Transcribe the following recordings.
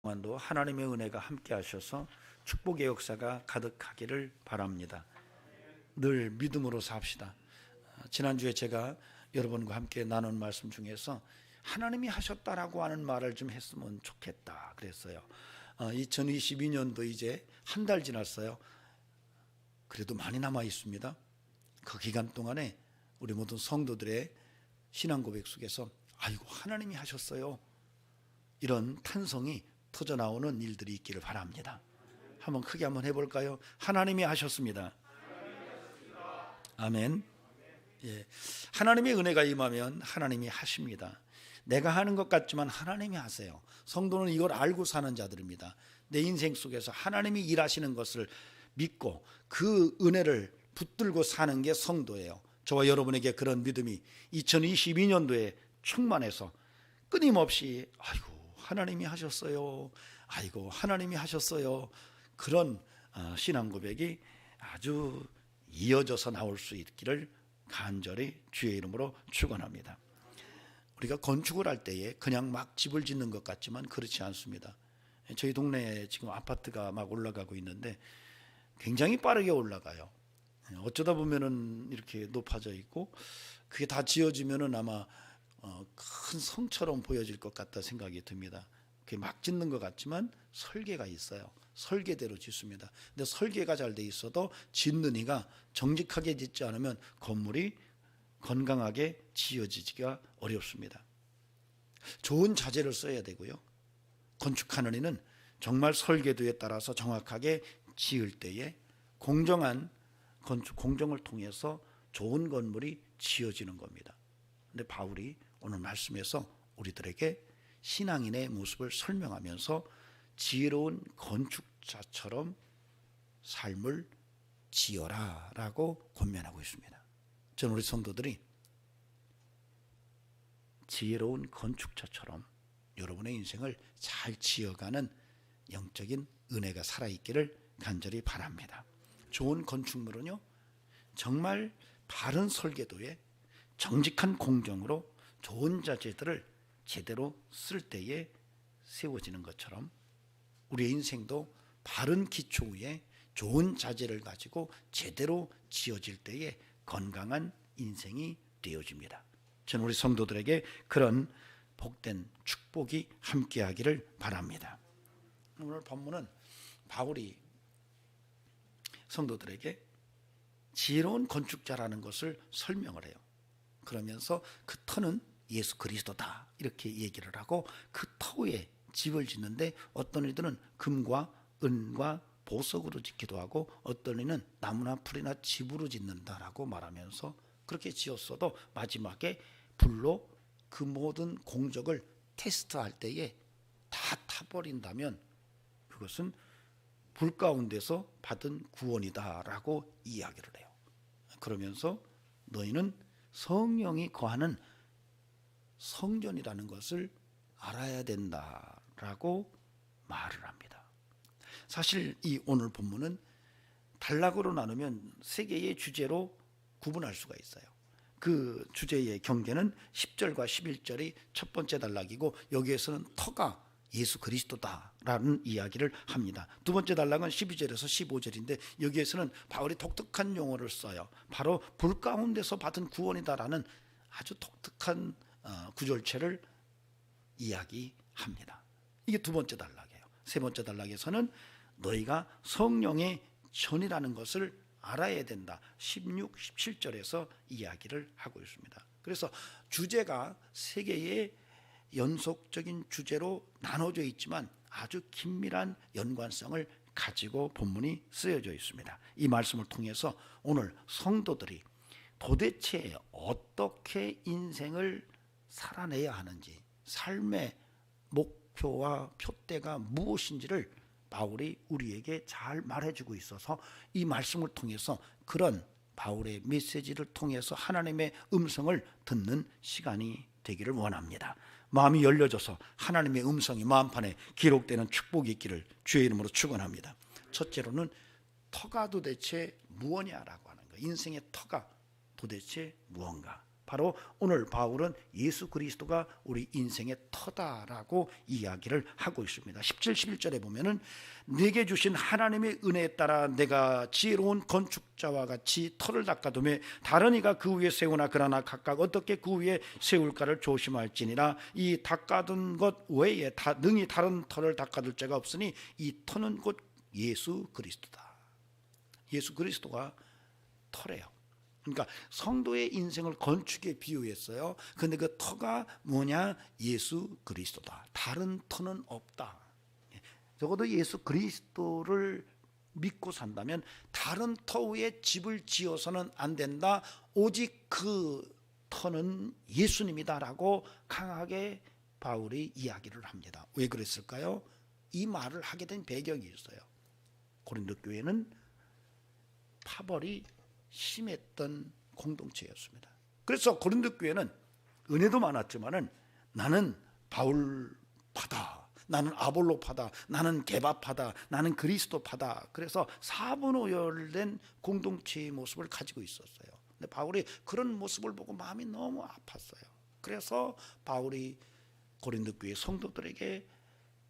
동안도 하나님의 은혜가 함께 하셔서 축복의 역사가 가득하기를 바랍니다. 늘 믿음으로 삽시다. 지난주에 제가 여러분과 함께 나눈 말씀 중에서 하나님이 하셨다라고 하는 말을 좀 했으면 좋겠다 그랬어요. 2022년도 이제 한 달 지났어요. 그래도 많이 남아 있습니다. 그 기간 동안에 우리 모든 성도들의 신앙 고백 속에서 아이고 하나님이 하셨어요, 이런 탄성이 터져 나오는 일들이 있기를 바랍니다. 한번 크게 한번 해볼까요? 하나님이 하셨습니다. 아멘. 예, 하나님의 은혜가 임하면 하나님이 하십니다. 내가 하는 것 같지만 하나님이 하세요. 성도는 이걸 알고 사는 자들입니다. 내 인생 속에서 하나님이 일하시는 것을 믿고 그 은혜를 붙들고 사는 게 성도예요. 저와 여러분에게 그런 믿음이 2022년도에 충만해서 끊임없이 아이고 하나님이 하셨어요, 아이고 하나님이 하셨어요, 그런 신앙 고백이 아주 이어져서 나올 수 있기를 간절히 주의 이름으로 축원합니다. 우리가 건축을 할 때에 그냥 막 집을 짓는 것 같지만 그렇지 않습니다. 저희 동네에 지금 아파트가 막 올라가고 있는데 굉장히 빠르게 올라가요. 어쩌다 보면은 이렇게 높아져 있고 그게 다 지어지면은 아마 큰 성처럼 보여질 것 같다 생각이 듭니다. 그게 막 짓는 것 같지만 설계가 있어요. 설계대로 짓습니다. 근데 설계가 잘 돼 있어도 짓는 이가 정직하게 짓지 않으면 건물이 건강하게 지어지기가 어렵습니다. 좋은 자재를 써야 되고요. 건축하는 이는 정말 설계도에 따라서 정확하게 지을 때에 공정한 건축 공정을 통해서 좋은 건물이 지어지는 겁니다. 근데 바울이 오늘 말씀에서 우리들에게 신앙인의 모습을 설명하면서 지혜로운 건축자처럼 삶을 지어라 라고 권면하고 있습니다. 저는 우리 성도들이 지혜로운 건축자처럼 여러분의 인생을 잘 지어가는 영적인 은혜가 살아있기를 간절히 바랍니다. 좋은 건축물은요, 정말 바른 설계도에 정직한 공정으로 좋은 자재들을 제대로 쓸 때에 세워지는 것처럼 우리의 인생도 바른 기초 위에 좋은 자재를 가지고 제대로 지어질 때에 건강한 인생이 되어집니다. 저는 우리 성도들에게 그런 복된 축복이 함께하기를 바랍니다. 오늘 본문은 바울이 성도들에게 지혜로운 건축자라는 것을 설명을 해요. 그러면서 그 터는 예수 그리스도다 이렇게 얘기를 하고 그 터 위에 집을 짓는데 어떤 이들은 금과 은과 보석으로 짓기도 하고 어떤 이는 나무나 풀이나 집으로 짓는다라고 말하면서 그렇게 지었어도 마지막에 불로 그 모든 공적을 테스트할 때에 다 타버린다면 그것은 불 가운데서 받은 구원이다라고 이야기를 해요. 그러면서 너희는 성령이 거하는 성전이라는 것을 알아야 된다라고 말을 합니다. 사실 이 오늘 본문은 단락으로 나누면 세 개의 주제로 구분할 수가 있어요. 그 주제의 경계는 10절과 11절이 첫 번째 단락이고 여기에서는 터가 예수 그리스도다라는 이야기를 합니다. 두 번째 단락은 12절에서 15절인데 여기에서는 바울이 독특한 용어를 써요. 바로 불 가운데서 받은 구원이다라는 아주 독특한 구절체를 이야기합니다. 이게 두 번째 단락이에요. 세 번째 단락에서는 너희가 성령의 전이라는 것을 알아야 된다. 16, 17절에서 이야기를 하고 있습니다. 그래서 주제가 세 개의 연속적인 주제로 나눠져 있지만 아주 긴밀한 연관성을 가지고 본문이 쓰여져 있습니다. 이 말씀을 통해서 오늘 성도들이 도대체 어떻게 인생을 살아내야 하는지, 삶의 목표와 표대가 무엇인지를 바울이 우리에게 잘 말해주고 있어서 이 말씀을 통해서 그런 바울의 메시지를 통해서 하나님의 음성을 듣는 시간이 되기를 원합니다. 마음이 열려져서 하나님의 음성이 마음판에 기록되는 축복이 있기를 주의 이름으로 축원합니다. 첫째로는 터가 도대체 무엇이냐라고 하는 거예요. 인생의 터가 도대체 무언가. 바로 오늘 바울은 예수 그리스도가 우리 인생의 터다라고 이야기를 하고 있습니다. 17, 11절에 보면은 내게 주신 하나님의 은혜에 따라 내가 지혜로운 건축자와 같이 터를 닦아두며 다른 이가 그 위에 세우나 그러나 각각 어떻게 그 위에 세울까를 조심할지니라. 이 닦아둔 것 외에 능히 다른 터를 닦아둘 자가 없으니 이 터는 곧 예수 그리스도다. 예수 그리스도가 터래요. 그러니까 성도의 인생을 건축에 비유했어요. 그런데 그 터가 뭐냐? 예수 그리스도다. 다른 터는 없다. 적어도 예수 그리스도를 믿고 산다면 다른 터 위에 집을 지어서는 안 된다. 오직 그 터는 예수님이다라고 강하게 바울이 이야기를 합니다. 왜 그랬을까요? 이 말을 하게 된 배경이 있어요. 고린도 교회는 파벌이 심했던 공동체였습니다. 그래서 고린도 교회는 은혜도 많았지만은 나는 바울파다, 나는 아볼로파다, 나는 게바파다, 나는 그리스도파다. 그래서 사분오열된 공동체의 모습을 가지고 있었어요. 근데 바울이 그런 모습을 보고 마음이 너무 아팠어요. 그래서 바울이 고린도 교회 성도들에게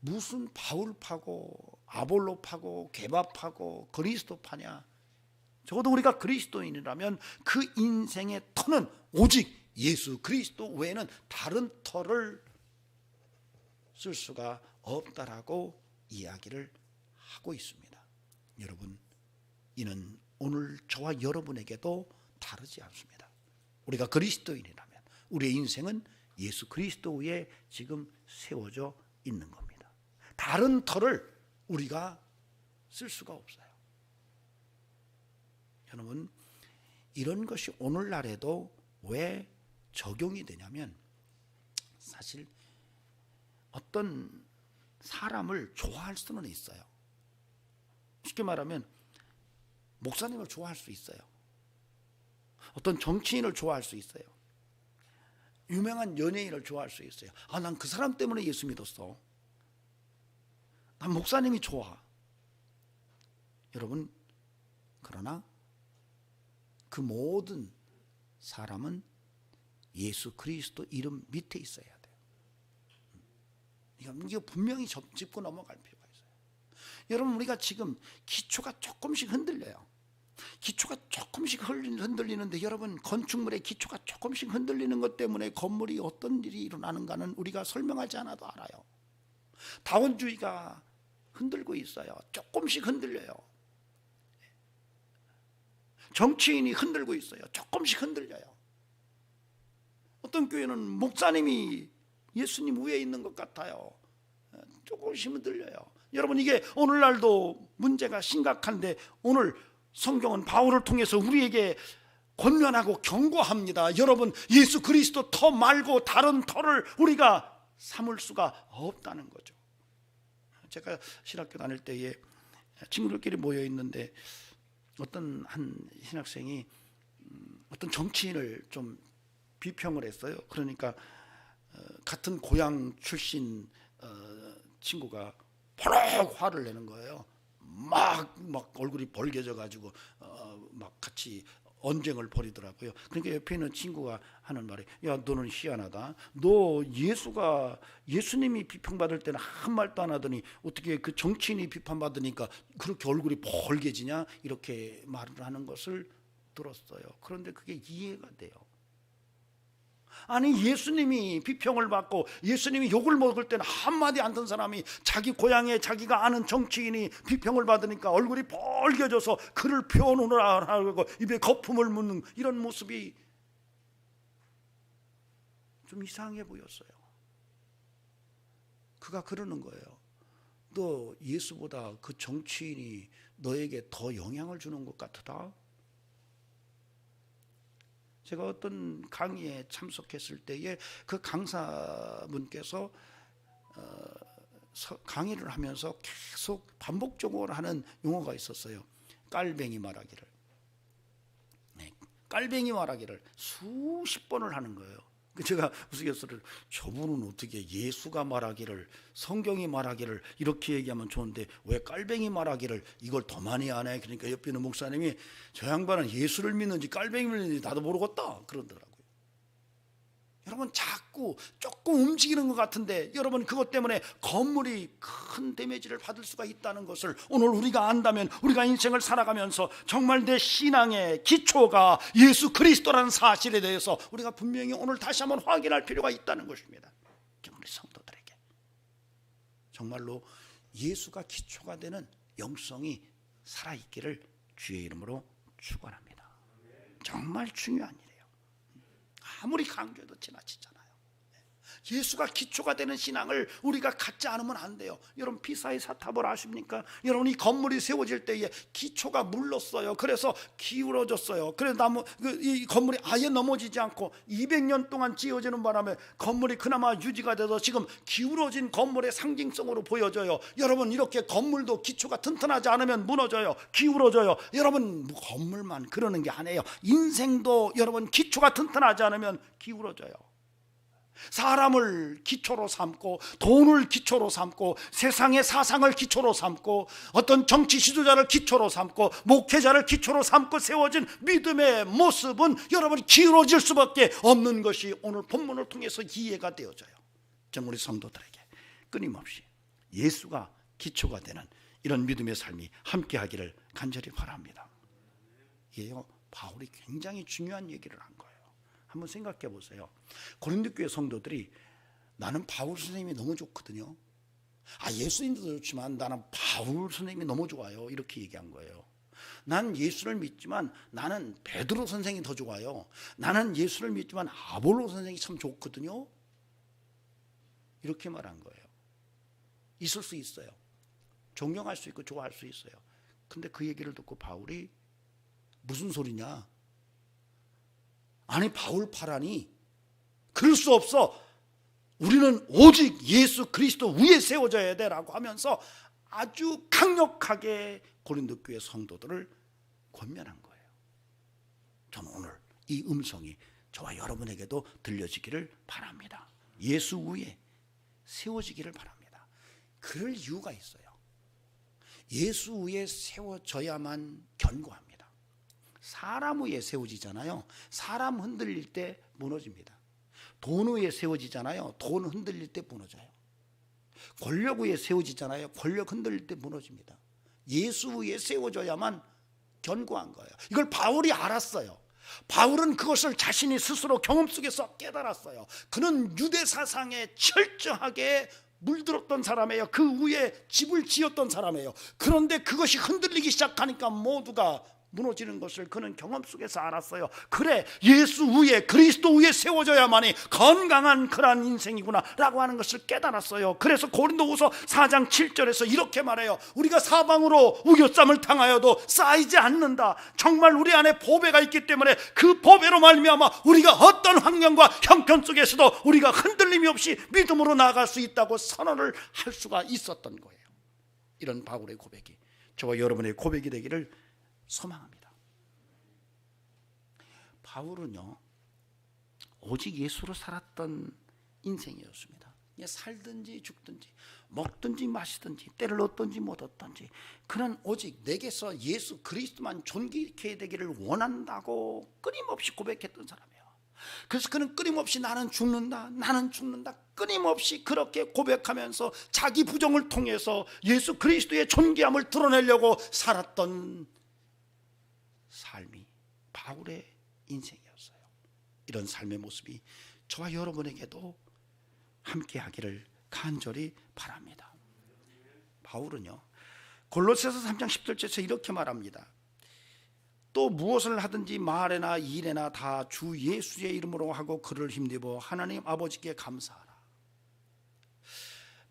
무슨 바울파고 아볼로파고 게바파고 그리스도파냐? 적어도 우리가 그리스도인이라면 그 인생의 터는 오직 예수 그리스도 외에는 다른 터를 쓸 수가 없다라고 이야기를 하고 있습니다. 여러분, 이는 오늘 저와 여러분에게도 다르지 않습니다. 우리가 그리스도인이라면 우리의 인생은 예수 그리스도 위에 지금 세워져 있는 겁니다. 다른 터를 우리가 쓸 수가 없어요. 여러분, 이런 것이 오늘날에도 왜 적용이 되냐면 사실 어떤 사람을 좋아할 수는 있어요. 쉽게 말하면 목사님을 좋아할 수 있어요. 어떤 정치인을 좋아할 수 있어요. 유명한 연예인을 좋아할 수 있어요. 난 그 사람 때문에 예수 믿었어. 난 목사님이 좋아. 여러분, 그러나 그 모든 사람은 예수 그리스도 이름 밑에 있어야 돼요. 이거 분명히 짚고 넘어갈 필요가 있어요. 여러분, 우리가 지금 기초가 조금씩 흔들려요. 기초가 조금씩 흔들리는데 여러분, 건축물의 기초가 조금씩 흔들리는 것 때문에 건물이 어떤 일이 일어나는가는 우리가 설명하지 않아도 알아요. 다원주의가 흔들고 있어요. 조금씩 흔들려요. 정치인이 흔들고 있어요. 조금씩 흔들려요. 어떤 교회는 목사님이 예수님 위에 있는 것 같아요. 조금씩 흔들려요. 여러분, 이게 오늘날도 문제가 심각한데 오늘 성경은 바울을 통해서 우리에게 권면하고 경고합니다. 여러분, 예수 그리스도 터 말고 다른 터를 우리가 삼을 수가 없다는 거죠. 제가 신학교 다닐 때에 친구들끼리 모여 있는데 어떤 한 신학생이 어떤 정치인을 좀 비평을 했어요. 그러니까 같은 고향 출신 친구가 버럭 화를 내는 거예요. 막 얼굴이 벌개져 가지고 막 같이 언쟁을 벌이더라고요. 그러니까 옆에 있는 친구가 하는 말이, 야, 너는 희한하다. 너 예수님이 비평받을 때는 한 말도 안 하더니 어떻게 그 정치인이 비판받으니까 그렇게 얼굴이 벌개지냐? 이렇게 말을 하는 것을 들었어요. 그런데 그게 이해가 돼요. 아니, 예수님이 비평을 받고 예수님이 욕을 먹을 때는 한마디 안 든 사람이 자기 고향에 자기가 아는 정치인이 비평을 받으니까 얼굴이 벌겨져서 그를 표현을 하고 입에 거품을 묻는 이런 모습이 좀 이상해 보였어요. 그가 그러는 거예요. 너 예수보다 그 정치인이 너에게 더 영향을 주는 것 같다. 제가 어떤 강의에 참석했을 때에 그 강사분께서 강의를 하면서 계속 반복적으로 하는 용어가 있었어요. 깔뱅이 말하기를. 깔뱅이 말하기를 수십 번을 하는 거예요. 제가 우스갯소리를, 저분은 어떻게 예수가 말하기를, 성경이 말하기를 이렇게 얘기하면 좋은데 왜 깔뱅이 말하기를 이걸 더 많이 하네. 그러니까 옆에 있는 목사님이, 저 양반은 예수를 믿는지 깔뱅이를 믿는지 나도 모르겠다 그러더라고요. 여러분 자꾸 조금 움직이는 것 같은데 여러분 그것 때문에 건물이 큰 데미지를 받을 수가 있다는 것을 오늘 우리가 안다면 우리가 인생을 살아가면서 정말 내 신앙의 기초가 예수 그리스도라는 사실에 대해서 우리가 분명히 오늘 다시 한번 확인할 필요가 있다는 것입니다. 우리 성도들에게 정말로 예수가 기초가 되는 영성이 살아있기를 주의 이름으로 축원합니다. 정말 중요한 일이에요. 아무리 강조해도 지나치잖아요. 예수가 기초가 되는 신앙을 우리가 갖지 않으면 안 돼요. 여러분 피사의 사탑을 아십니까? 여러분 이 건물이 세워질 때에 기초가 물렀어요. 그래서 기울어졌어요. 그래서 이 건물이 아예 넘어지지 않고 200년 동안 지어지는 바람에 건물이 그나마 유지가 돼서 지금 기울어진 건물의 상징성으로 보여져요. 여러분 이렇게 건물도 기초가 튼튼하지 않으면 무너져요. 기울어져요. 여러분 건물만 그러는 게 아니에요. 인생도 여러분 기초가 튼튼하지 않으면 기울어져요. 사람을 기초로 삼고 돈을 기초로 삼고 세상의 사상을 기초로 삼고 어떤 정치 지도자를 기초로 삼고 목회자를 기초로 삼고 세워진 믿음의 모습은 여러분이 기울어질 수밖에 없는 것이 오늘 본문을 통해서 이해가 되어져요. 정 우리 성도들에게 끊임없이 예수가 기초가 되는 이런 믿음의 삶이 함께하기를 간절히 바랍니다. 이게요 바울이 굉장히 중요한 얘기를 한 거예요. 한번 생각해 보세요. 고린도 교회 성도들이 나는 바울 선생님이 너무 좋거든요. 예수님도 좋지만 나는 바울 선생님이 너무 좋아요. 이렇게 얘기한 거예요. 난 예수를 믿지만 나는 베드로 선생이 더 좋아요. 나는 예수를 믿지만 아볼로 선생이 참 좋거든요. 이렇게 말한 거예요. 있을 수 있어요. 존경할 수 있고 좋아할 수 있어요. 근데 그 얘기를 듣고 바울이 무슨 소리냐? 아니 바울파라니 그럴 수 없어. 우리는 오직 예수 그리스도 위에 세워져야 돼 라고 하면서 아주 강력하게 고린도 교회 성도들을 권면한 거예요. 저는 오늘 이 음성이 저와 여러분에게도 들려지기를 바랍니다. 예수 위에 세워지기를 바랍니다. 그럴 이유가 있어요. 예수 위에 세워져야만 견고합니다. 사람 위에 세워지잖아요. 사람 흔들릴 때 무너집니다. 돈 위에 세워지잖아요. 돈 흔들릴 때 무너져요. 권력 위에 세워지잖아요. 권력 흔들릴 때 무너집니다. 예수 위에 세워져야만 견고한 거예요. 이걸 바울이 알았어요. 바울은 그것을 자신이 스스로 경험 속에서 깨달았어요. 그는 유대 사상에 철저하게 물들었던 사람이에요. 그 위에 집을 지었던 사람이에요. 그런데 그것이 흔들리기 시작하니까 모두가 무너지는 것을 그는 경험 속에서 알았어요. 그래 예수 위에 그리스도 위에 세워져야만이 건강한 그러한 인생이구나 라고 하는 것을 깨달았어요. 그래서 고린도후서 4장 7절에서 이렇게 말해요. 우리가 사방으로 우겨쌈을 당하여도 쌓이지 않는다. 정말 우리 안에 보배가 있기 때문에 그 보배로 말미암아 우리가 어떤 환경과 형편 속에서도 우리가 흔들림이 없이 믿음으로 나아갈 수 있다고 선언을 할 수가 있었던 거예요. 이런 바울의 고백이 저와 여러분의 고백이 되기를 소망합니다. 바울은요 오직 예수로 살았던 인생이었습니다. 살든지 죽든지 먹든지 마시든지 때를 얻든지 못 얻든지 그는 오직 내게서 예수 그리스도만 존귀케 되기를 원한다고 끊임없이 고백했던 사람이에요. 그래서 그는 끊임없이 나는 죽는다 끊임없이 그렇게 고백하면서 자기 부정을 통해서 예수 그리스도의 존귀함을 드러내려고 살았던 삶이 바울의 인생이었어요. 이런 삶의 모습이 저와 여러분에게도 함께 하기를 간절히 바랍니다. 바울은요 골로새서 3장 10절에서 이렇게 말합니다. 또 무엇을 하든지 말에나 일에나 다 주 예수의 이름으로 하고 그를 힘입어 하나님 아버지께 감사하라.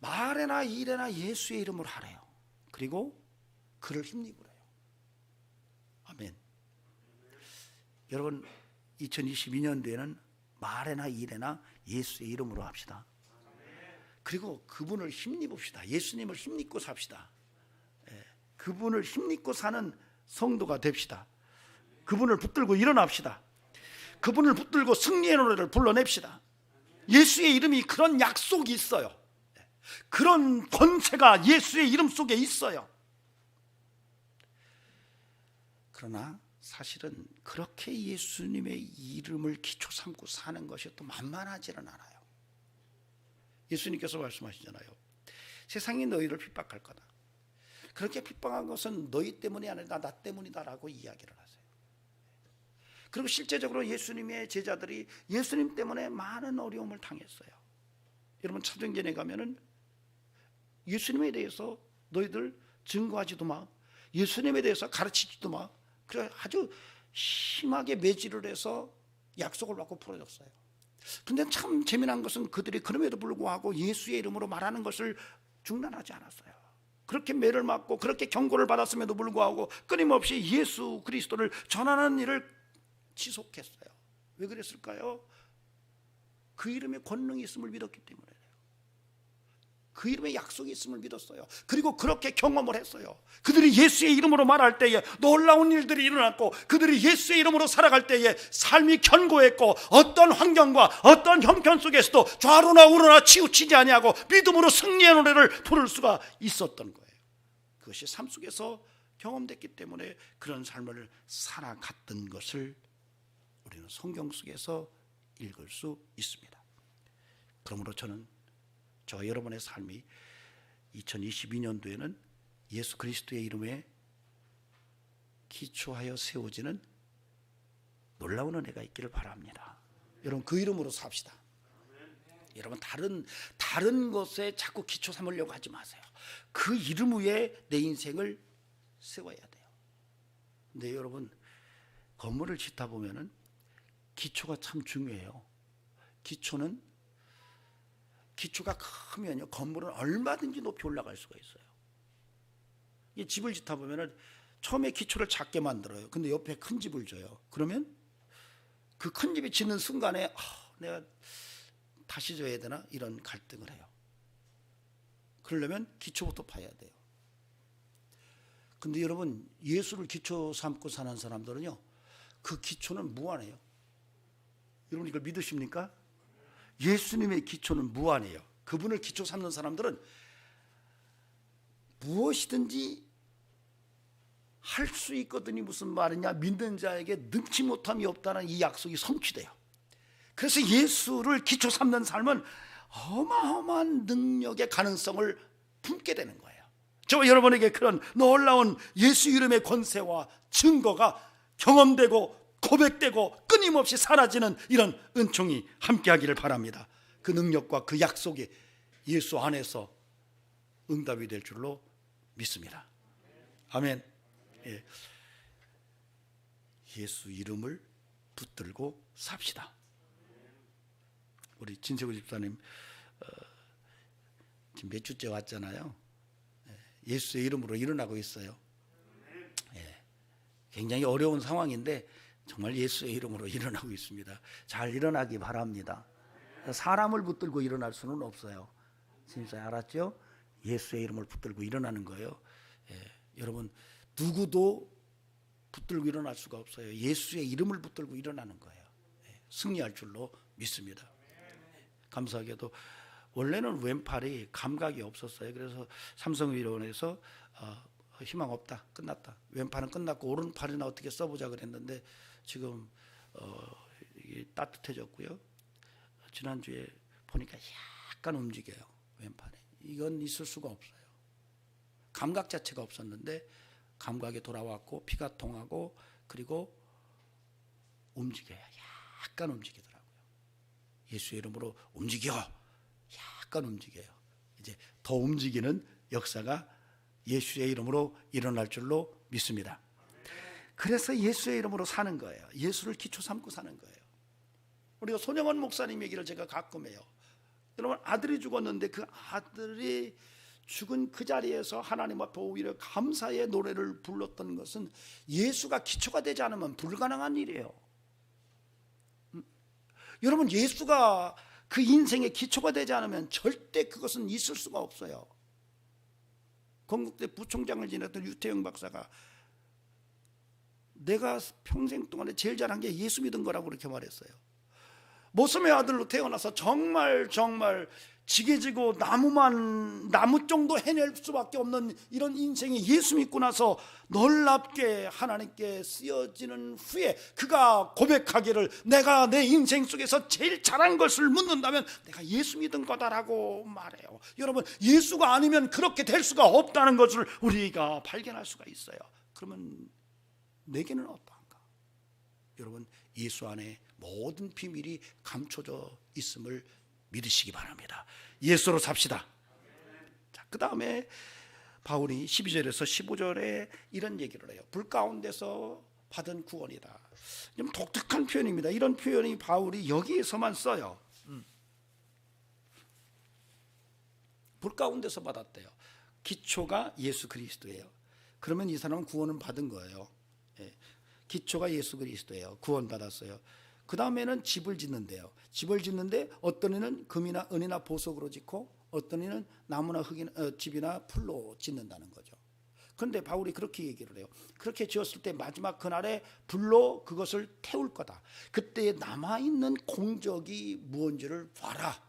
말에나 일에나 예수의 이름으로 하래요. 그리고 그를 힘입으래요. 아멘. 여러분 2022년도에는 말에나 일에나 예수의 이름으로 합시다. 그리고 그분을 힘입읍시다. 예수님을 힘입고 삽시다. 그분을 힘입고 사는 성도가 됩시다. 그분을 붙들고 일어납시다. 그분을 붙들고 승리의 노래를 불러냅시다. 예수의 이름이 그런 약속이 있어요. 그런 권세가 예수의 이름 속에 있어요. 그러나 사실은 그렇게 예수님의 이름을 기초 삼고 사는 것이 또 만만하지는 않아요. 예수님께서 말씀하시잖아요. 세상이 너희를 핍박할 거다. 그렇게 핍박한 것은 너희 때문이 아니라 나 때문이다라고 이야기를 하세요. 그리고 실제적으로 예수님의 제자들이 예수님 때문에 많은 어려움을 당했어요. 여러분 사도행전에 가면은 예수님에 대해서 너희들 증거하지도 마, 예수님에 대해서 가르치지도 마, 그래 아주 심하게 매질을 해서 약속을 받고 풀어졌어요. 근데 참 재미난 것은 그들이 그럼에도 불구하고 예수의 이름으로 말하는 것을 중단하지 않았어요. 그렇게 매를 맞고 그렇게 경고를 받았음에도 불구하고 끊임없이 예수 그리스도를 전하는 일을 지속했어요. 왜 그랬을까요? 그 이름에 권능이 있음을 믿었기 때문에, 그 이름에 약속이 있음을 믿었어요. 그리고 그렇게 경험을 했어요. 그들이 예수의 이름으로 말할 때에 놀라운 일들이 일어났고, 그들이 예수의 이름으로 살아갈 때에 삶이 견고했고, 어떤 환경과 어떤 형편 속에서도 좌로나 우로나 치우치지 아니하고 믿음으로 승리의 노래를 부를 수가 있었던 거예요. 그것이 삶 속에서 경험됐기 때문에 그런 삶을 살아갔던 것을 우리는 성경 속에서 읽을 수 있습니다. 그러므로 저는 저 여러분의 삶이 2022년도에는 예수 그리스도의 이름에 기초하여 세워지는 놀라운 은혜가 있기를 바랍니다. 여러분 그 이름으로 삽시다. 여러분 다른 것에 자꾸 기초 삼으려고 하지 마세요. 그 이름 위에 내 인생을 세워야 돼요. 근데 여러분 건물을 짓다 보면은 기초가 참 중요해요. 기초가 크면요 건물은 얼마든지 높이 올라갈 수가 있어요. 이 집을 짓다 보면은 처음에 기초를 작게 만들어요. 근데 옆에 큰 집을 줘요. 그러면 그 큰 집이 짓는 순간에 내가 다시 줘야 되나 이런 갈등을 해요. 그러려면 기초부터 파야 돼요. 근데 여러분 예수를 기초 삼고 사는 사람들은요 그 기초는 무한해요. 여러분 이걸 믿으십니까? 예수님의 기초는 무한해요. 그분을 기초 삼는 사람들은 무엇이든지 할 수 있거든이 무슨 말이냐, 믿는 자에게 능치 못함이 없다는 이 약속이 성취돼요. 그래서 예수를 기초 삼는 삶은 어마어마한 능력의 가능성을 품게 되는 거예요. 저와 여러분에게 그런 놀라운 예수 이름의 권세와 증거가 경험되고 고백되고 끊임없이 사라지는 이런 은총이 함께하기를 바랍니다. 그 능력과 그 약속이 예수 안에서 응답이 될 줄로 믿습니다. 아멘. 예. 예수 이름을 붙들고 삽시다. 우리 진세구 집사님 지금 몇 주째 왔잖아요. 예수의 이름으로 일어나고 있어요. 굉장히 어려운 상황인데 정말 예수의 이름으로 일어나고 있습니다. 잘 일어나기 바랍니다. 사람을 붙들고 일어날 수는 없어요. 진짜 알았죠? 예수의 이름을 붙들고 일어나는 거예요. 여러분 누구도 붙들고 일어날 수가 없어요. 예수의 이름을 붙들고 일어나는 거예요. 승리할 줄로 믿습니다. 감사하게도 원래는 왼팔이 감각이 없었어요. 그래서 삼성의료원에서 희망 없다, 끝났다, 왼팔은 끝났고 오른팔이나 어떻게 써보자 그랬는데 지금 이게 따뜻해졌고요. 지난주에 보니까 약간 움직여요. 왼팔에. 이건 있을 수가 없어요. 감각 자체가 없었는데 감각이 돌아왔고 피가 통하고 그리고 움직여요. 약간 움직이더라고요. 예수의 이름으로 움직여. 약간 움직여요. 이제 더 움직이는 역사가 예수의 이름으로 일어날 줄로 믿습니다. 그래서 예수의 이름으로 사는 거예요. 예수를 기초 삼고 사는 거예요. 우리가 손영원 목사님 얘기를 제가 가끔 해요. 여러분 아들이 죽었는데 그 아들이 죽은 그 자리에서 하나님 앞에 오히려 감사의 노래를 불렀던 것은 예수가 기초가 되지 않으면 불가능한 일이에요. 여러분 예수가 그 인생의 기초가 되지 않으면 절대 그것은 있을 수가 없어요. 건국대 부총장을 지냈던 유태영 박사가 내가 평생 동안에 제일 잘한 게 예수 믿은 거라고 그렇게 말했어요. 모섬의 아들로 태어나서 정말 지게지고 나무 정도 해낼 수밖에 없는 이런 인생이 예수 믿고 나서 놀랍게 하나님께 쓰여지는 후에 그가 고백하기를 내가 내 인생 속에서 제일 잘한 것을 묻는다면 내가 예수 믿은 거다라고 말해요. 여러분, 예수가 아니면 그렇게 될 수가 없다는 것을 우리가 발견할 수가 있어요. 그러면 내게는 어떠한가? 여러분, 예수 안에 모든 비밀이 감춰져 있음을 믿으시기 바랍니다. 예수로 삽시다. 자, 그 다음에 바울이 12절에서 15절에 이런 얘기를 해요. 불 가운데서 받은 구원이다. 좀 독특한 표현입니다. 이런 표현이 바울이 여기에서만 써요. 불 가운데서 받았대요. 기초가 예수 그리스도예요. 그러면 이 사람은 구원은 받은 거예요. 기초가 예수 그리스도예요. 구원 받았어요. 그 다음에는 집을 짓는데요. 집을 짓는데 어떤 이는 금이나 은이나 보석으로 짓고 어떤 이는 나무나 흙이나 집이나 풀로 짓는다는 거죠. 그런데 바울이 그렇게 얘기를 해요. 그렇게 지었을 때 마지막 그날에 불로 그것을 태울 거다. 그때 남아있는 공적이 무언지를 봐라.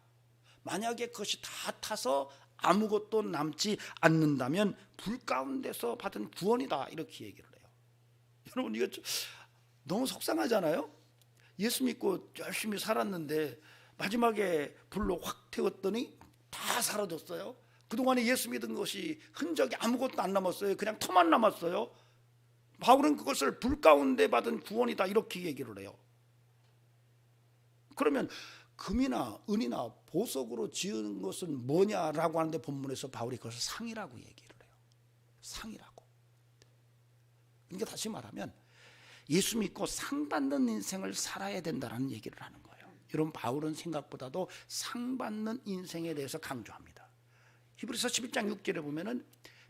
만약에 그것이 다 타서 아무것도 남지 않는다면 불 가운데서 받은 구원이다, 이렇게 얘기를 해요. 여러분, 이거 너무 속상하잖아요. 예수 믿고 열심히 살았는데 마지막에 불로 확 태웠더니 다 사라졌어요. 그동안에 예수 믿은 것이 흔적이 아무것도 안 남았어요. 그냥 터만 남았어요. 바울은 그것을 불 가운데 받은 구원이다, 이렇게 얘기를 해요. 그러면 금이나 은이나 보석으로 지은 것은 뭐냐라고 하는데 본문에서 바울이 그것을 상이라고 얘기를 해요. 상이라고. 그러니까 다시 말하면 예수 믿고 상 받는 인생을 살아야 된다는 얘기를 하는 거예요. 여러분, 바울은 생각보다도 상 받는 인생에 대해서 강조합니다. 히브리서 11장 6절에 보면은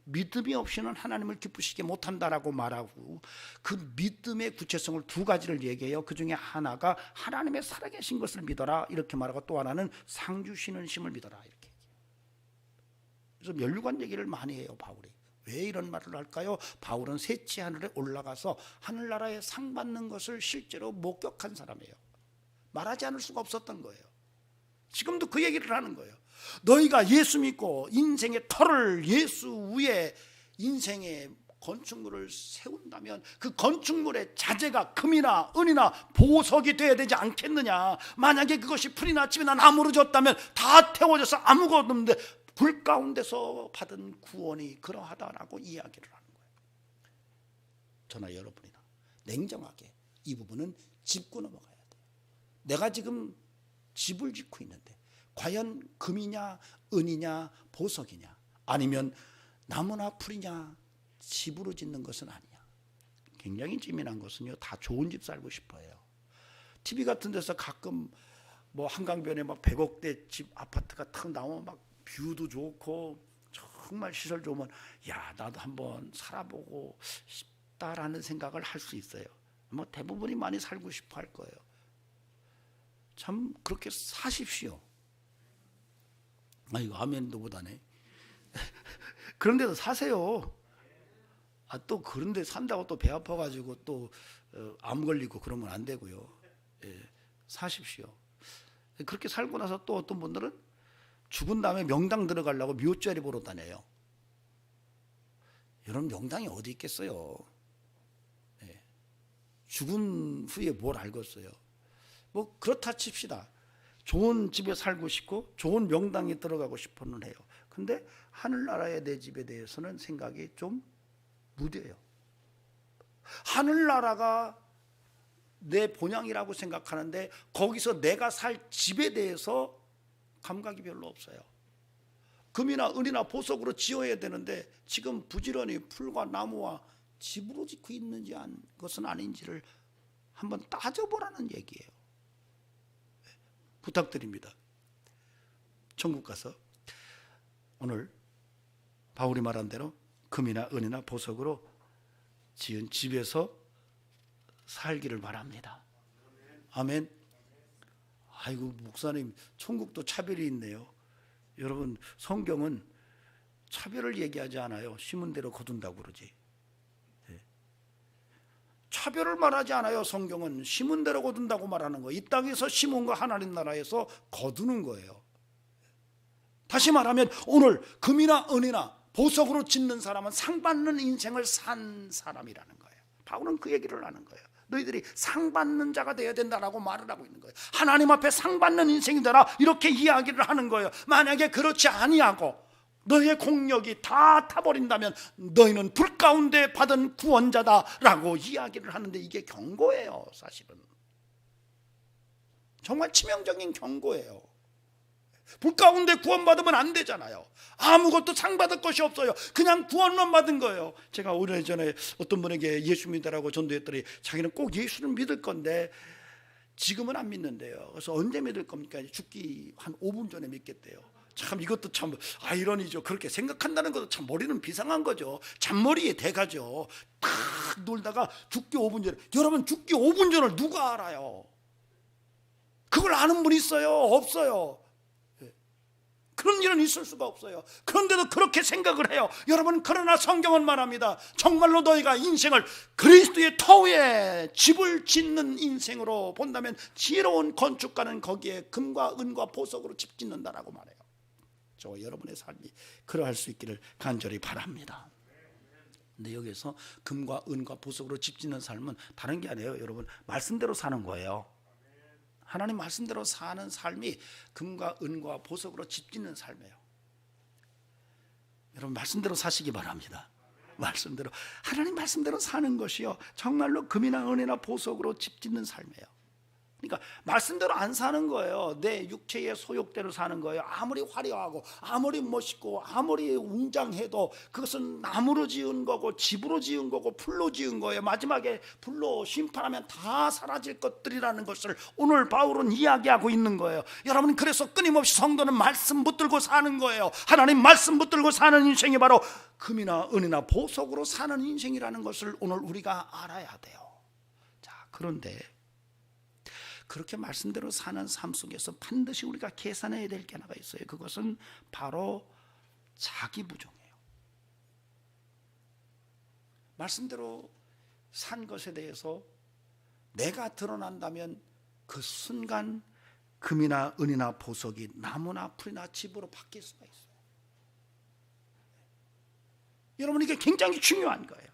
믿음이 없이는 하나님을 기쁘시게 못한다라고 말하고 그 믿음의 구체성을 두 가지를 얘기해요. 그 중에 하나가 하나님의 살아계신 것을 믿어라, 이렇게 말하고 또 하나는 상 주시는 심을 믿어라, 이렇게 얘기해요. 그래서 면류관 얘기를 많이 해요, 바울이. 왜 이런 말을 할까요? 바울은 셋째 하늘에 올라가서 하늘나라에 상 받는 것을 실제로 목격한 사람이에요. 말하지 않을 수가 없었던 거예요. 지금도 그 얘기를 하는 거예요. 너희가 예수 믿고 인생의 터를 예수 위에 인생의 건축물을 세운다면 그 건축물의 자재가 금이나 은이나 보석이 되어야 되지 않겠느냐. 만약에 그것이 풀이나 집이나 나무로 졌다면 다 태워져서 아무것도 없는데 불 가운데서 받은 구원이 그러하다라고 이야기를 하는 거예요. 저나 여러분이나 냉정하게 이 부분은 짚고 넘어가야 돼요. 내가 지금 집을 짓고 있는데 과연 금이냐 은이냐 보석이냐 아니면 나무나 풀이냐 집으로 짓는 것은 아니야. 굉장히 재미난 것은요, 다 좋은 집 살고 싶어요. TV 같은 데서 가끔 뭐 한강변에 막 100억대 집 아파트가 탁 나오면 막 뷰도 좋고 정말 시설 좋으면 야, 나도 한번 살아보고 싶다라는 생각을 할 수 있어요. 뭐 대부분이 많이 살고 싶어 할 거예요. 참 그렇게 사십시오. 이거 아멘도 못하네. 그런 데서 사세요. 또 그런 데 산다고 또 배 아파가지고 또 암 걸리고 그러면 안 되고요. 사십시오. 그렇게 살고 나서 또 어떤 분들은 죽은 다음에 명당 들어가려고 묘자리 보러 다녀요. 여러분, 명당이 어디 있겠어요? 죽은 후에 뭘 알겠어요? 뭐 그렇다 칩시다. 좋은 집에 살고 싶고 좋은 명당에 들어가고 싶어는 해요. 근데 하늘나라의 내 집에 대해서는 생각이 좀 무뎌요. 하늘나라가 내 본향이라고 생각하는데 거기서 내가 살 집에 대해서 감각이 별로 없어요. 금이나 은이나 보석으로 지어야 되는데 지금 부지런히 풀과 나무와 집으로 짓고 있는지 것은 아닌지를 한번 따져보라는 얘기예요. 부탁드립니다. 천국 가서 오늘 바울이 말한 대로 금이나 은이나 보석으로 지은 집에서 살기를 바랍니다. 아멘. 아이고, 목사님, 천국도 차별이 있네요. 여러분, 성경은 차별을 얘기하지 않아요. 심은 대로 거둔다고 그러지. 차별을 말하지 않아요. 성경은 심은 대로 거둔다고 말하는 거예요. 이 땅에서 심은 거 하나님 나라에서 거두는 거예요. 다시 말하면 오늘 금이나 은이나 보석으로 짓는 사람은 상 받는 인생을 산 사람이라는 거예요. 바울은 그 얘기를 하는 거예요. 너희들이 상 받는 자가 되어야 된다라고 말을 하고 있는 거예요. 하나님 앞에 상 받는 인생이 되라, 이렇게 이야기를 하는 거예요. 만약에 그렇지 아니하고 너의 공력이 다 타버린다면 너희는 불 가운데 받은 구원자다라고 이야기를 하는데, 이게 경고예요. 사실은 정말 치명적인 경고예요. 불 가운데 구원받으면 안 되잖아요. 아무것도 상 받을 것이 없어요. 그냥 구원만 받은 거예요. 제가 오래전에 어떤 분에게 예수 믿으라고 전도했더니 자기는 꼭 예수를 믿을 건데 지금은 안 믿는데요. 그래서 언제 믿을 겁니까? 죽기 한 5분 전에 믿겠대요. 참, 이것도 참 아이러니죠. 그렇게 생각한다는 것도 참 머리는 비상한 거죠. 잔머리의 대가죠. 탁 놀다가 죽기 5분 전에. 여러분, 죽기 5분 전을 누가 알아요? 그걸 아는 분 있어요? 없어요. 그런 일은 있을 수가 없어요. 그런데도 그렇게 생각을 해요. 여러분, 그러나 성경은 말합니다. 정말로 너희가 인생을 그리스도의 터위에 집을 짓는 인생으로 본다면 지혜로운 건축가는 거기에 금과 은과 보석으로 집 짓는다라고 말해요. 저와 여러분의 삶이 그러할 수 있기를 간절히 바랍니다. 근데 여기서 금과 은과 보석으로 집 짓는 삶은 다른 게 아니에요. 여러분, 말씀대로 사는 거예요. 하나님 말씀대로 사는 삶이 금과 은과 보석으로 집 짓는 삶이에요. 여러분, 말씀대로 사시기 바랍니다. 말씀대로, 하나님 말씀대로 사는 것이요, 정말로 금이나 은이나 보석으로 집 짓는 삶이에요. 그러니까 말씀대로 안 사는 거예요. 내 육체의 소욕대로 사는 거예요. 아무리 화려하고 아무리 멋있고 아무리 웅장해도 그것은 나무로 지은 거고 집으로 지은 거고 풀로 지은 거예요. 마지막에 불로 심판하면 다 사라질 것들이라는 것을 오늘 바울은 이야기하고 있는 거예요. 여러분, 그래서 끊임없이 성도는 말씀 붙들고 사는 거예요. 하나님 말씀 붙들고 사는 인생이 바로 금이나 은이나 보석으로 사는 인생이라는 것을 오늘 우리가 알아야 돼요. 자, 그런데 그렇게 말씀대로 사는 삶 속에서 반드시 우리가 계산해야 될 게 하나가 있어요. 그것은 바로 자기 부정이에요. 말씀대로 산 것에 대해서 내가 드러난다면 그 순간 금이나 은이나 보석이 나무나 풀이나 집으로 바뀔 수가 있어요. 여러분, 이게 굉장히 중요한 거예요.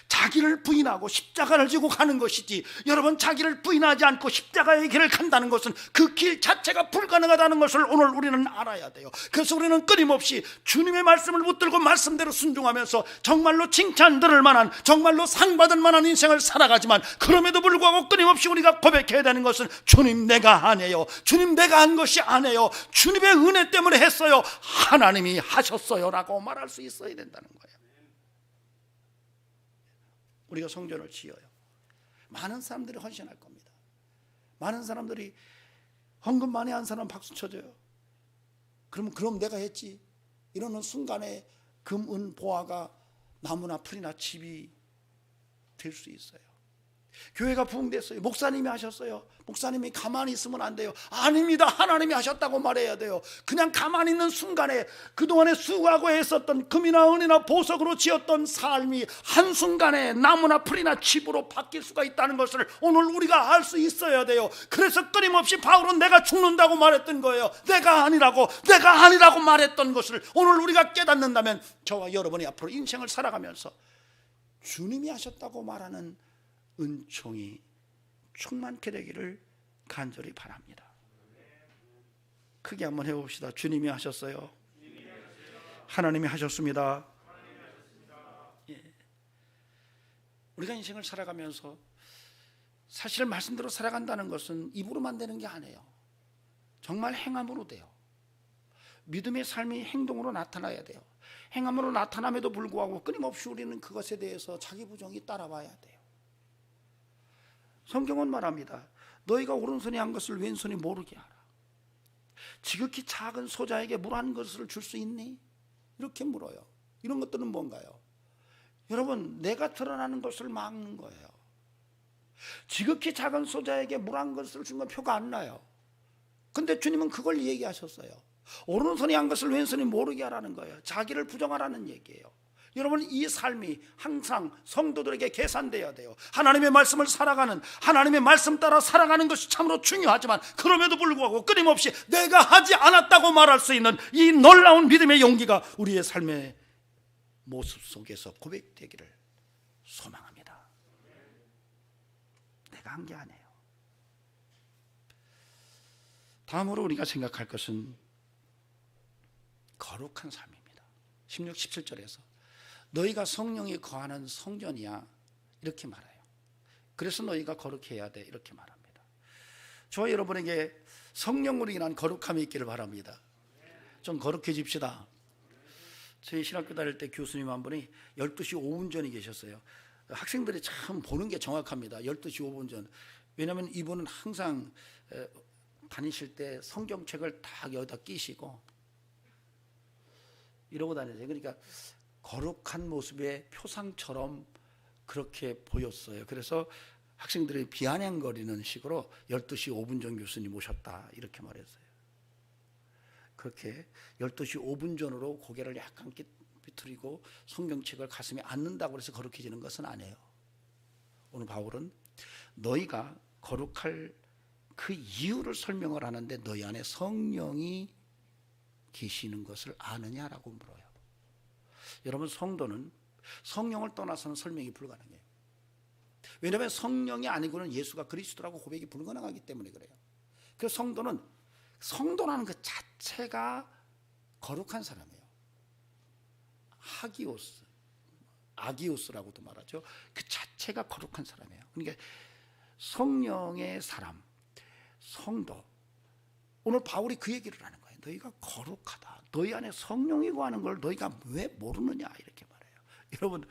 자기를 부인하고 십자가를 지고 가는 것이지, 여러분, 자기를 부인하지 않고 십자가의 길을 간다는 것은 그 길 자체가 불가능하다는 것을 오늘 우리는 알아야 돼요. 그래서 우리는 끊임없이 주님의 말씀을 붙들고 말씀대로 순종하면서 정말로 칭찬 들을 만한, 정말로 상 받을 만한 인생을 살아가지만, 그럼에도 불구하고 끊임없이 우리가 고백해야 되는 것은 주님, 내가 아니에요. 주님, 내가 한 것이 아니에요. 주님의 은혜 때문에 했어요. 하나님이 하셨어요 라고 말할 수 있어야 된다는 거예요. 우리가 성전을 지어요. 많은 사람들이 헌신할 겁니다. 많은 사람들이 헌금 많이 한 사람 박수 쳐줘요. 그럼 내가 했지, 이러는 순간에 금, 은, 보화가 나무나 풀이나 집이 될 수 있어요. 교회가 부흥됐어요. 목사님이 하셨어요. 목사님이 가만히 있으면 안 돼요. 아닙니다. 하나님이 하셨다고 말해야 돼요. 그냥 가만히 있는 순간에 그동안에 수고하고 애썼던 금이나 은이나 보석으로 지었던 삶이 한순간에 나무나 풀이나 집으로 바뀔 수가 있다는 것을 오늘 우리가 알 수 있어야 돼요. 그래서 끊임없이 바울은 내가 죽는다고 말했던 거예요. 내가 아니라고 말했던 것을 오늘 우리가 깨닫는다면 저와 여러분이 앞으로 인생을 살아가면서 주님이 하셨다고 말하는 은총이 충만케 되기를 간절히 바랍니다. 크게 한번 해봅시다. 주님이 하셨어요. 하나님이 하셨습니다. 예. 우리가 인생을 살아가면서 사실 말씀대로 살아간다는 것은 입으로만 되는 게 아니에요. 정말 행함으로 돼요. 믿음의 삶이 행동으로 나타나야 돼요. 행함으로 나타남에도 불구하고 끊임없이 우리는 그것에 대해서 자기 부정이 따라와야 돼요. 성경은 말합니다. 너희가 오른손이 한 것을 왼손이 모르게 하라. 지극히 작은 소자에게 물 한 것을 줄 수 있니? 이렇게 물어요. 이런 것들은 뭔가요? 여러분, 내가 드러나는 것을 막는 거예요. 지극히 작은 소자에게 물 한 것을 준 건 표가 안 나요. 근데 주님은 그걸 얘기하셨어요. 오른손이 한 것을 왼손이 모르게 하라는 거예요. 자기를 부정하라는 얘기예요. 여러분, 이 삶이 항상 성도들에게 계산되어야 돼요. 하나님의 말씀을 살아가는, 하나님의 말씀 따라 살아가는 것이 참으로 중요하지만, 그럼에도 불구하고 끊임없이 내가 하지 않았다고 말할 수 있는 이 놀라운 믿음의 용기가 우리의 삶의 모습 속에서 고백되기를 소망합니다. 내가 한 게 아니에요. 다음으로 우리가 생각할 것은 거룩한 삶입니다. 16, 17절에서 너희가 성령이 거하는 성전이야, 이렇게 말해요. 그래서 너희가 거룩해야 돼, 이렇게 말합니다. 저와 여러분에게 성령으로 인한 거룩함이 있기를 바랍니다. 좀 거룩해집시다. 저희 신학교 다닐 때 교수님 한 분이 12시 5분 전에 계셨어요. 학생들이 참 보는 게 정확합니다. 12시 5분 전. 왜냐하면 이분은 항상 다니실 때 성경책을 다 여기다 끼시고 이러고 다니세요. 그러니까 거룩한 모습의 표상처럼 그렇게 보였어요. 그래서 학생들이 비아냥거리는 식으로 12시 5분 전 교수님 오셨다, 이렇게 말했어요. 그렇게 12시 5분 전으로 고개를 약간 비틀고 성경책을 가슴에 안는다고 해서 거룩해지는 것은 아니에요. 오늘 바울은 너희가 거룩할 그 이유를 설명을 하는데 너희 안에 성령이 계시는 것을 아느냐라고 물어요. 여러분, 성도는 성령을 떠나서는 설명이 불가능해요. 왜냐하면 성령이 아니고는 예수가 그리스도라고 고백이 불가능하기 때문에 그래요. 그래서 성도라는 그 자체가 거룩한 사람이에요. 하기오스, 아기오스라고도 말하죠. 그 자체가 거룩한 사람이에요. 그러니까 성령의 사람, 성도. 오늘 바울이 그 얘기를 하는 거예요. 너희가 거룩하다. 너희 안에 성령이 거하는 걸 너희가 왜 모르느냐, 이렇게 말해요. 여러분,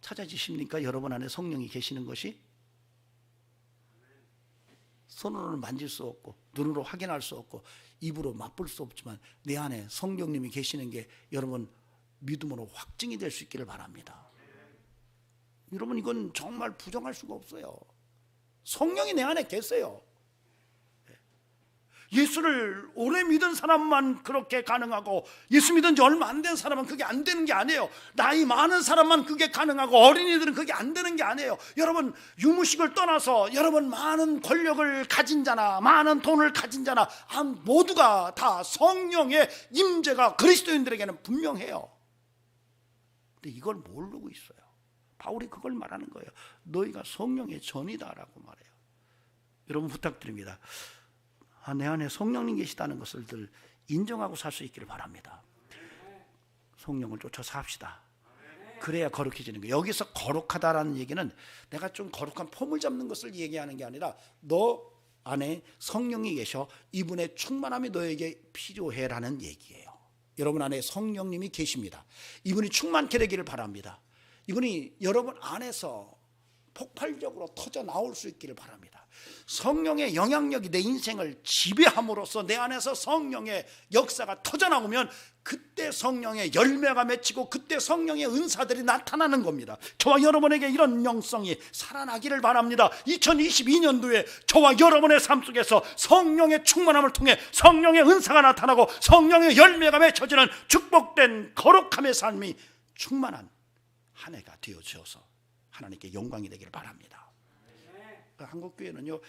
찾아지십니까? 여러분 안에 성령이 계시는 것이? 손으로는 만질 수 없고 눈으로 확인할 수 없고 입으로 맛볼 수 없지만 내 안에 성령님이 계시는 게 여러분 믿음으로 확증이 될 수 있기를 바랍니다. 여러분, 이건 정말 부정할 수가 없어요. 성령이 내 안에 계세요. 예수를 오래 믿은 사람만 그렇게 가능하고 예수 믿은 지 얼마 안 된 사람은 그게 안 되는 게 아니에요. 나이 많은 사람만 그게 가능하고 어린이들은 그게 안 되는 게 아니에요. 여러분, 유무식을 떠나서 여러분 많은 권력을 가진 자나 많은 돈을 가진 자나 모두가 다 성령의 임재가 그리스도인들에게는 분명해요. 근데 이걸 모르고 있어요. 바울이 그걸 말하는 거예요. 너희가 성령의 전이다라고 말해요. 여러분, 부탁드립니다. 내 안에 성령님 계시다는 것을 늘 인정하고 살 수 있기를 바랍니다. 성령을 쫓아 삽시다. 그래야 거룩해지는 거예요. 여기서 거룩하다라는 얘기는 내가 좀 거룩한 폼을 잡는 것을 얘기하는 게 아니라 너 안에 성령이 계셔, 이분의 충만함이 너에게 필요해라는 얘기예요. 여러분 안에 성령님이 계십니다. 이분이 충만케 되기를 바랍니다. 이분이 여러분 안에서 폭발적으로 터져 나올 수 있기를 바랍니다. 성령의 영향력이 내 인생을 지배함으로써 내 안에서 성령의 역사가 터져 나오면 그때 성령의 열매가 맺히고 그때 성령의 은사들이 나타나는 겁니다. 저와 여러분에게 이런 영성이 살아나기를 바랍니다. 2022년도에 저와 여러분의 삶 속에서 성령의 충만함을 통해 성령의 은사가 나타나고 성령의 열매가 맺혀지는 축복된 거룩함의 삶이 충만한 한 해가 되어져서 하나님께 영광이 되기를 바랍니다. 한국교회는요,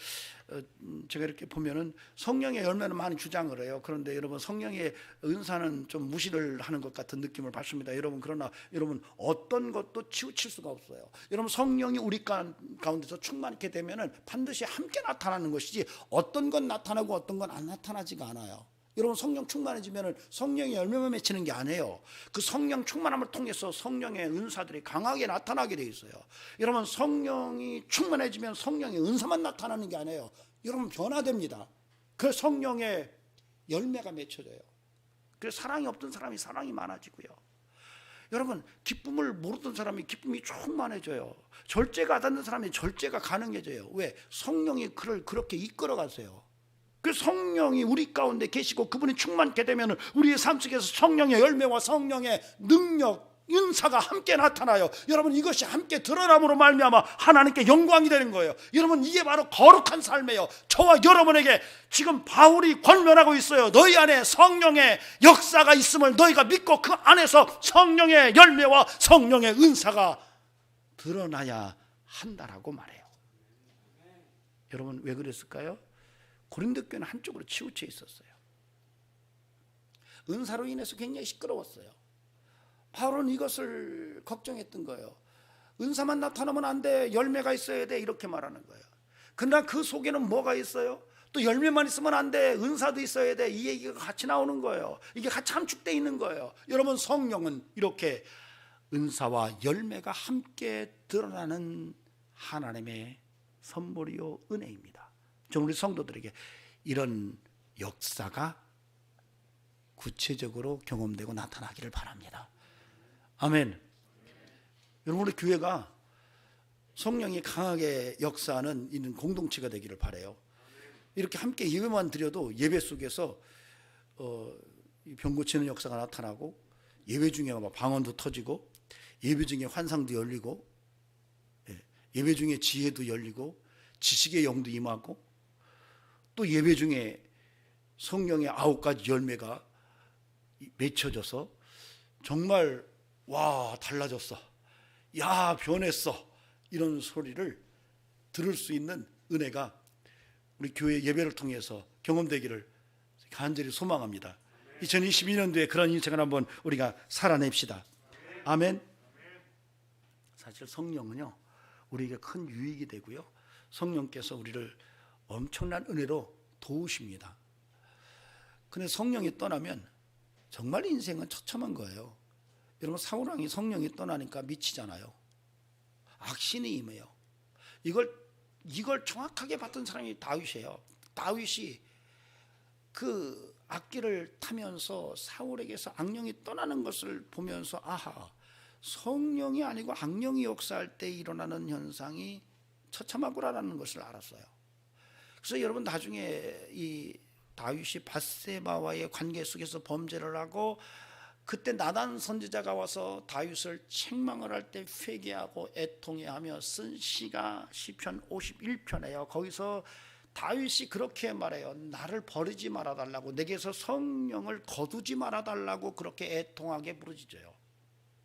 제가 이렇게 보면은 성령의 열매는 많이 주장을 해요. 그런데 여러분, 성령의 은사는 좀 무시를 하는 것 같은 느낌을 받습니다. 여러분, 그러나 여러분, 어떤 것도 치우칠 수가 없어요. 여러분, 성령이 우리 가운데서 충만하게 되면은 반드시 함께 나타나는 것이지 어떤 건 나타나고 어떤 건 안 나타나지가 않아요. 여러분, 성령 충만해지면 성령의 열매만 맺히는 게 아니에요. 그 성령 충만함을 통해서 성령의 은사들이 강하게 나타나게 돼 있어요. 여러분, 성령이 충만해지면 성령의 은사만 나타나는 게 아니에요. 여러분, 변화됩니다. 그 성령의 열매가 맺혀져요. 그래서 사랑이 없던 사람이 사랑이 많아지고요. 여러분, 기쁨을 모르던 사람이 기쁨이 충만해져요. 절제가 안 되는 사람이 절제가 가능해져요. 왜? 성령이 그를 그렇게 이끌어 가세요. 그 성령이 우리 가운데 계시고 그분이 충만케 되면 우리의 삶 속에서 성령의 열매와 성령의 능력, 은사가 함께 나타나요. 여러분, 이것이 함께 드러남으로 말미암아 하나님께 영광이 되는 거예요. 여러분, 이게 바로 거룩한 삶이에요. 저와 여러분에게 지금 바울이 권면하고 있어요. 너희 안에 성령의 역사가 있음을 너희가 믿고 그 안에서 성령의 열매와 성령의 은사가 드러나야 한다라고 말해요. 여러분, 왜 그랬을까요? 고린도 교회는 한쪽으로 치우쳐 있었어요. 은사로 인해서 굉장히 시끄러웠어요. 바울은 이것을 걱정했던 거예요. 은사만 나타나면 안 돼, 열매가 있어야 돼, 이렇게 말하는 거예요. 그러나 그 속에는 뭐가 있어요? 또 열매만 있으면 안 돼, 은사도 있어야 돼, 이 얘기가 같이 나오는 거예요. 이게 같이 함축되어 있는 거예요. 여러분, 성령은 이렇게 은사와 열매가 함께 드러나는 하나님의 선물이요 은혜입니다. 저 우리 성도들에게 이런 역사가 구체적으로 경험되고 나타나기를 바랍니다. 아멘. 여러분, 우리 교회가 성령이 강하게 역사하는 이런 공동체가 되기를 바라요. 이렇게 함께 예배만 드려도 예배 속에서 병 고치는 역사가 나타나고, 예배 중에 방언도 터지고, 예배 중에 환상도 열리고, 예배 중에 지혜도 열리고, 지식의 영도 임하고, 또 예배 중에 성령의 9가지 열매가 맺혀져서 정말 와, 달라졌어, 야, 변했어, 이런 소리를 들을 수 있는 은혜가 우리 교회 예배를 통해서 경험되기를 간절히 소망합니다. 2022년도에 그런 인생을 한번 우리가 살아냅시다. 아멘. 사실 성령은요, 우리에게 큰 유익이 되고요, 성령께서 우리를 엄청난 은혜로 도우십니다. 그런데 성령이 떠나면 정말 인생은 처참한 거예요. 여러분, 사울왕이 성령이 떠나니까 미치잖아요. 악신이 임해요. 이걸 정확하게 봤던 사람이 다윗이에요. 다윗이 그 악기를 타면서 사울에게서 악령이 떠나는 것을 보면서, 아하, 성령이 아니고 악령이 역사할 때 일어나는 현상이 처참하구나라는 것을 알았어요. 그래서 여러분, 나중에 이 다윗이 밧세바와의 관계 속에서 범죄를 하고, 그때 나단 선지자가 와서 다윗을 책망을 할 때 회개하고 애통해하며 쓴 시가 시편 51편이에요. 거기서 다윗이 그렇게 말해요. 나를 버리지 말아달라고, 내게서 성령을 거두지 말아달라고 그렇게 애통하게 부르짖어요.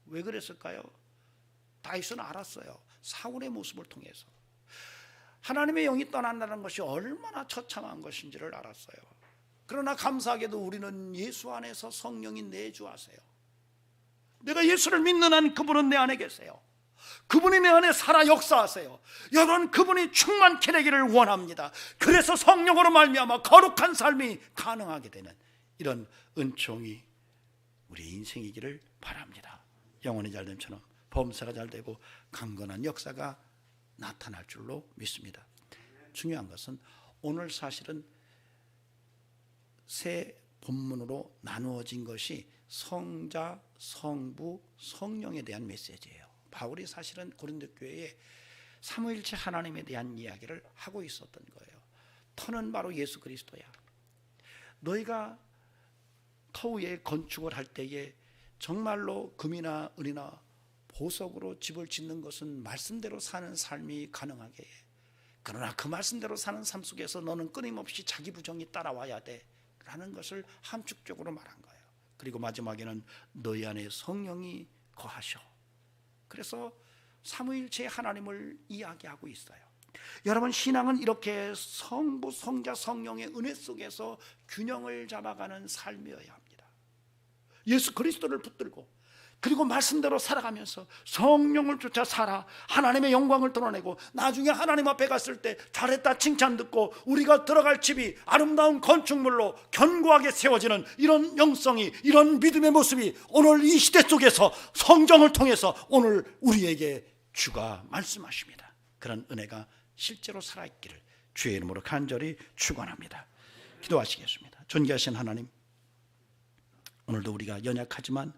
왜 그랬을까요? 다윗은 알았어요. 사울의 모습을 통해서 하나님의 영이 떠난다는 것이 얼마나 처참한 것인지를 알았어요. 그러나 감사하게도 우리는 예수 안에서 성령이 내주하세요. 내가 예수를 믿는 한 그분은 내 안에 계세요. 그분이 내 안에 살아 역사하세요. 여러분, 그분이 충만케 되기를 원합니다. 그래서 성령으로 말미암아 거룩한 삶이 가능하게 되는 이런 은총이 우리의 인생이기를 바랍니다. 영혼이 잘됨처럼 범사가 잘되고 강건한 역사가 나타날 줄로 믿습니다. 중요한 것은 오늘 사실은 세 본문으로 나누어진 것이 성자, 성부, 성령에 대한 메시지예요. 바울이 사실은 고린도 교회에 삼위일체 하나님에 대한 이야기를 하고 있었던 거예요. 터는 바로 예수 그리스도야. 너희가 터 위에 건축을 할 때에 정말로 금이나 은이나 보석으로 집을 짓는 것은 말씀대로 사는 삶이 가능하게 해. 그러나 그 말씀대로 사는 삶 속에서 너는 끊임없이 자기 부정이 따라와야 돼 라는 것을 함축적으로 말한 거예요. 그리고 마지막에는 너희 안에 성령이 거하셔. 그래서 삼위일체 하나님을 이야기하고 있어요. 여러분, 신앙은 이렇게 성부, 성자, 성령의 은혜 속에서 균형을 잡아가는 삶이어야 합니다. 예수 그리스도를 붙들고, 그리고 말씀대로 살아가면서 성령을 쫓아 살아 하나님의 영광을 드러내고, 나중에 하나님 앞에 갔을 때 잘했다 칭찬 듣고 우리가 들어갈 집이 아름다운 건축물로 견고하게 세워지는 이런 영성이, 이런 믿음의 모습이 오늘 이 시대 속에서 성경을 통해서 오늘 우리에게 주가 말씀하십니다. 그런 은혜가 실제로 살아있기를 주의 이름으로 간절히 축원합니다. 기도하시겠습니다. 존귀하신 하나님, 오늘도 우리가 연약하지만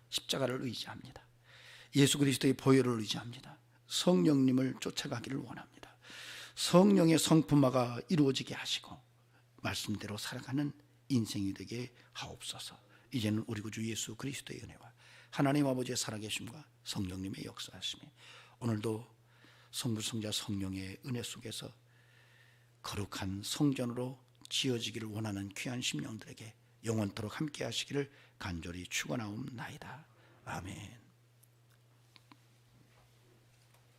십자가를 의지합니다. 예수 그리스도의 보혈을 의지합니다. 성령님을 쫓아가기를 원합니다. 성령의 성품화가 이루어지게 하시고 말씀대로 살아가는 인생이 되게 하옵소서. 이제는 우리 구주 예수 그리스도의 은혜와 하나님 아버지의 살아계심과 성령님의 역사하심이 오늘도 성부성자 성령의 은혜 속에서 거룩한 성전으로 지어지기를 원하는 귀한 심령들에게 영원토록 함께 하시기를 간절히 축원하옵나이다. 아멘.